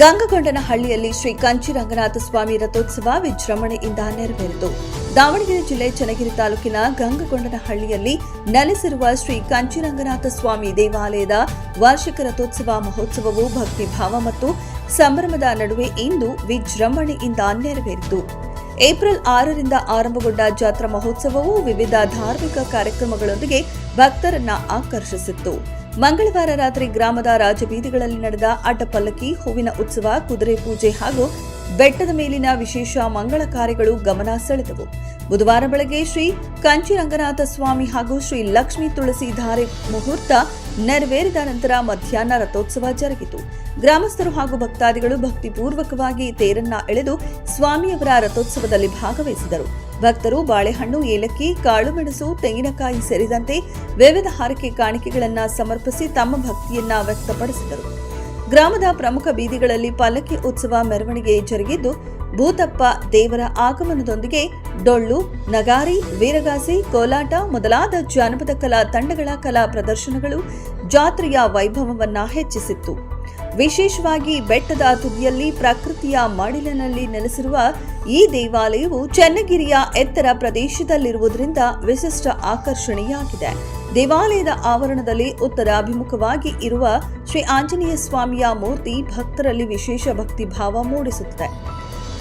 ಗಂಗಗೊಂಡನಹಳ್ಳಿಯಲ್ಲಿ ಶ್ರೀ ಕಂಚಿರಂಗನಾಥ ಸ್ವಾಮಿ ರಥೋತ್ಸವ ವಿಜೃಂಭಣೆಯಿಂದ ನೆರವೇರಿತು. ದಾವಣಗೆರೆ ಜಿಲ್ಲೆ ಚನ್ನಗಿರಿ ತಾಲೂಕಿನ ಗಂಗಗೊಂಡನಹಳ್ಳಿಯಲ್ಲಿ ನೆಲೆಸಿರುವ ಶ್ರೀ ಕಂಚಿರಂಗನಾಥ ಸ್ವಾಮಿ ದೇವಾಲಯದ ವಾರ್ಷಿಕ ರಥೋತ್ಸವ ಮಹೋತ್ಸವವು ಭಕ್ತಿಭಾವ ಮತ್ತು ಸಂಭ್ರಮದ ನಡುವೆ ಇಂದು ವಿಜೃಂಭಣೆಯಿಂದ ನೆರವೇರಿತು. ಏಪ್ರಿಲ್ 6ರಿಂದ ಆರಂಭಗೊಂಡ ಜಾತ್ರಾ ಮಹೋತ್ಸವವು ವಿವಿಧ ಧಾರ್ಮಿಕ ಕಾರ್ಯಕ್ರಮಗಳೊಂದಿಗೆ ಭಕ್ತರನ್ನ ಆಕರ್ಷಿಸಿತ್ತು. ಮಂಗಳವಾರ ರಾತ್ರಿ ಗ್ರಾಮದ ರಾಜಬೀದಿಗಳಲ್ಲಿ ನಡೆದ ಅಡ್ಡಪಲ್ಲಕ್ಕಿ, ಹೂವಿನ ಉತ್ಸವ, ಕುದುರೆ ಪೂಜೆ ಹಾಗೂ ಬೆಟ್ಟದ ಮೇಲಿನ ವಿಶೇಷ ಮಂಗಳ ಕಾರ್ಯಗಳು ಗಮನ ಸೆಳೆದವು. ಬುಧವಾರ ಬೆಳಗ್ಗೆ ಶ್ರೀ ಕಂಚಿರಂಗನಾಥ ಸ್ವಾಮಿ ಹಾಗೂ ಶ್ರೀ ಲಕ್ಷ್ಮೀ ತುಳಸಿ ಧಾರೆ ಮುಹೂರ್ತ ನೆರವೇರಿದ ನಂತರ ಮಧ್ಯಾಹ್ನ ರಥೋತ್ಸವ ಜರುಗಿತು. ಗ್ರಾಮಸ್ಥರು ಹಾಗೂ ಭಕ್ತಾದಿಗಳು ಭಕ್ತಿಪೂರ್ವಕವಾಗಿ ತೇರನ್ನ ಎಳೆದು ಸ್ವಾಮಿಯವರ ರಥೋತ್ಸವದಲ್ಲಿ ಭಾಗವಹಿಸಿದರು. ಭಕ್ತರು ಬಾಳೆಹಣ್ಣು, ಏಲಕ್ಕಿ, ಕಾಳುಮೆಣಸು, ತೆಂಗಿನಕಾಯಿ ಸೇರಿದಂತೆ ವಿವಿಧ ಹಾರಕೆ ಕಾಣಿಕೆಗಳನ್ನು ಸಮರ್ಪಿಸಿ ತಮ್ಮ ಭಕ್ತಿಯನ್ನ ವ್ಯಕ್ತಪಡಿಸಿದರು. ಗ್ರಾಮದ ಪ್ರಮುಖ ಬೀದಿಗಳಲ್ಲಿ ಪಲ್ಲಕ್ಕಿ ಉತ್ಸವ ಮೆರವಣಿಗೆ ಜರುಗಿದ್ದು, ಭೂತಪ್ಪ ದೇವರ ಆಗಮನದೊಂದಿಗೆ ಡೊಳ್ಳು, ನಗಾರಿ, ವೀರಗಾಸೆ, ಕೋಲಾಟ ಮೊದಲಾದ ಜಾನಪದ ಕಲಾ ತಂಡಗಳ ಕಲಾ ಪ್ರದರ್ಶನಗಳು ಜಾತ್ರೆಯ ವೈಭವವನ್ನ ಹೆಚ್ಚಿಸಿತ್ತು. ವಿಶೇಷವಾಗಿ ಬೆಟ್ಟದ ತುದಿಯಲ್ಲಿ ಪ್ರಕೃತಿಯ ಮಡಿಲಿನಲ್ಲಿ ನೆಲೆಸಿರುವ ಈ ದೇವಾಲಯವು ಚನ್ನಗಿರಿಯ ಎತ್ತರ ಪ್ರದೇಶದಲ್ಲಿರುವುದರಿಂದ ವಿಶಿಷ್ಟ ಆಕರ್ಷಣೆಯಾಗಿದೆ. ದೇವಾಲಯದ ಆವರಣದಲ್ಲಿ ಉತ್ತರಾಭಿಮುಖವಾಗಿ ಇರುವ ಶ್ರೀ ಆಂಜನೇಯ ಸ್ವಾಮಿಯ ಮೂರ್ತಿ ಭಕ್ತರಲ್ಲಿ ವಿಶೇಷ ಭಕ್ತಿಭಾವ ಮೂಡಿಸುತ್ತದೆ.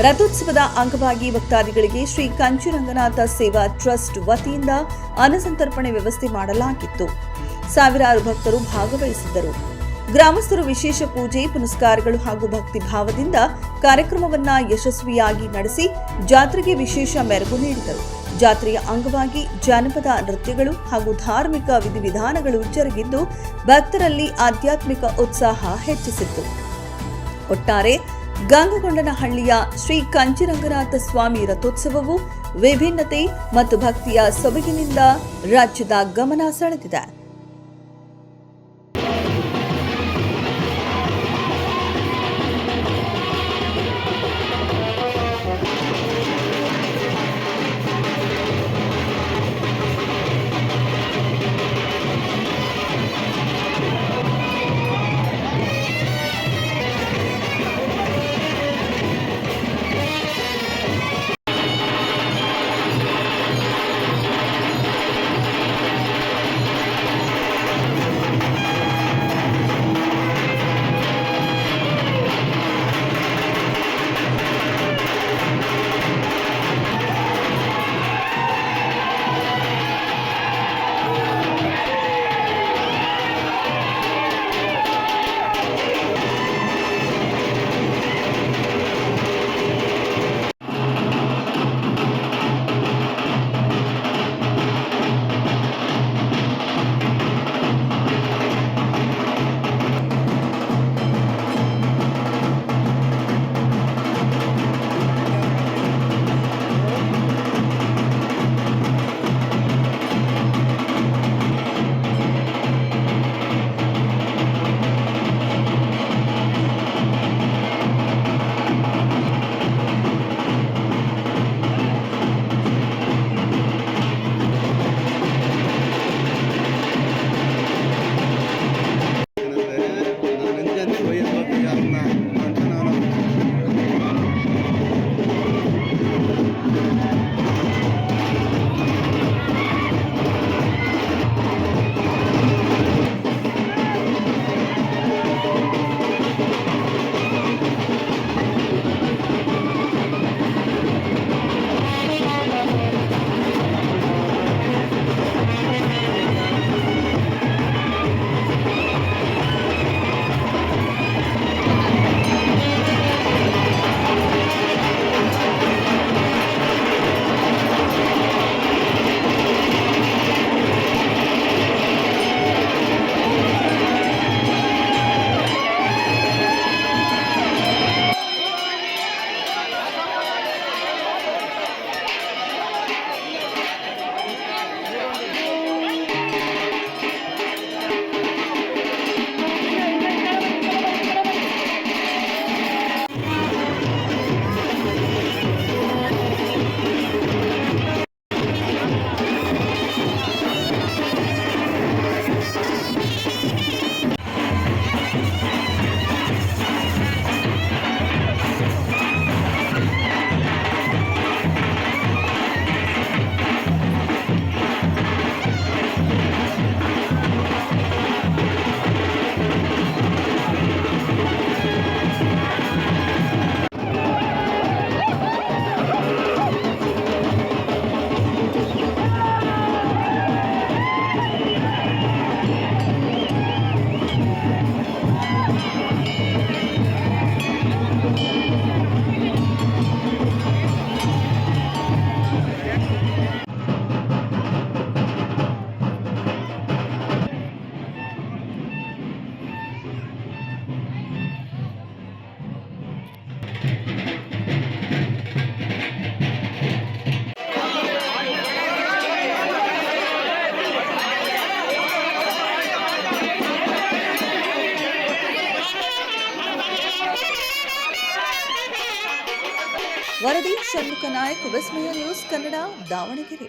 ರಥೋತ್ಸವದ ಅಂಗವಾಗಿ ಭಕ್ತಾದಿಗಳಿಗೆ ಶ್ರೀ ಕಂಚಿರಂಗನಾಥ ಸೇವಾ ಟ್ರಸ್ಟ್ ವತಿಯಿಂದ ಅನ್ನಸಂತರ್ಪಣೆ ವ್ಯವಸ್ಥೆ ಮಾಡಲಾಗಿತ್ತು. ಸಾವಿರಾರು ಭಕ್ತರು ಭಾಗವಹಿಸಿದ್ದರು. ಗ್ರಾಮಸ್ಥರು ವಿಶೇಷ ಪೂಜೆ ಪುನಸ್ಕಾರಗಳು ಹಾಗೂ ಭಕ್ತಿಭಾವದಿಂದ ಕಾರ್ಯಕ್ರಮವನ್ನ ಯಶಸ್ವಿಯಾಗಿ ನಡೆಸಿ ಜಾತ್ರೆಗೆ ವಿಶೇಷ ಮೆರುಗು ನೀಡಿದರು. ಜಾತ್ರೆಯ ಅಂಗವಾಗಿ ಜಾನಪದ ನೃತ್ಯಗಳು ಹಾಗೂ ಧಾರ್ಮಿಕ ವಿಧಿವಿಧಾನಗಳು ಜರುಗಿದ್ದು ಭಕ್ತರಲ್ಲಿ ಆಧ್ಯಾತ್ಮಿಕ ಉತ್ಸಾಹ ಹೆಚ್ಚಿಸಿತ್ತು. ಒಟ್ಟಾರೆ ಗಂಗಗೊಂಡನಹಳ್ಳಿಯ ಶ್ರೀ ಕಂಚಿರಂಗನಾಥ ಸ್ವಾಮಿ ರಥೋತ್ಸವವು ವಿಭಿನ್ನತೆ ಮತ್ತು ಭಕ್ತಿಯ ಸೊಬಗಿನಿಂದ ರಾಜ್ಯದ ಗಮನ ಸೆಳೆದಿದೆ. ವರದಿ ಷಣ್ಮುಖ ನಾಯಕ್, ವಿಸ್ಮಯ ನ್ಯೂಸ್ ಕನ್ನಡ, ದಾವಣಗೆರೆ.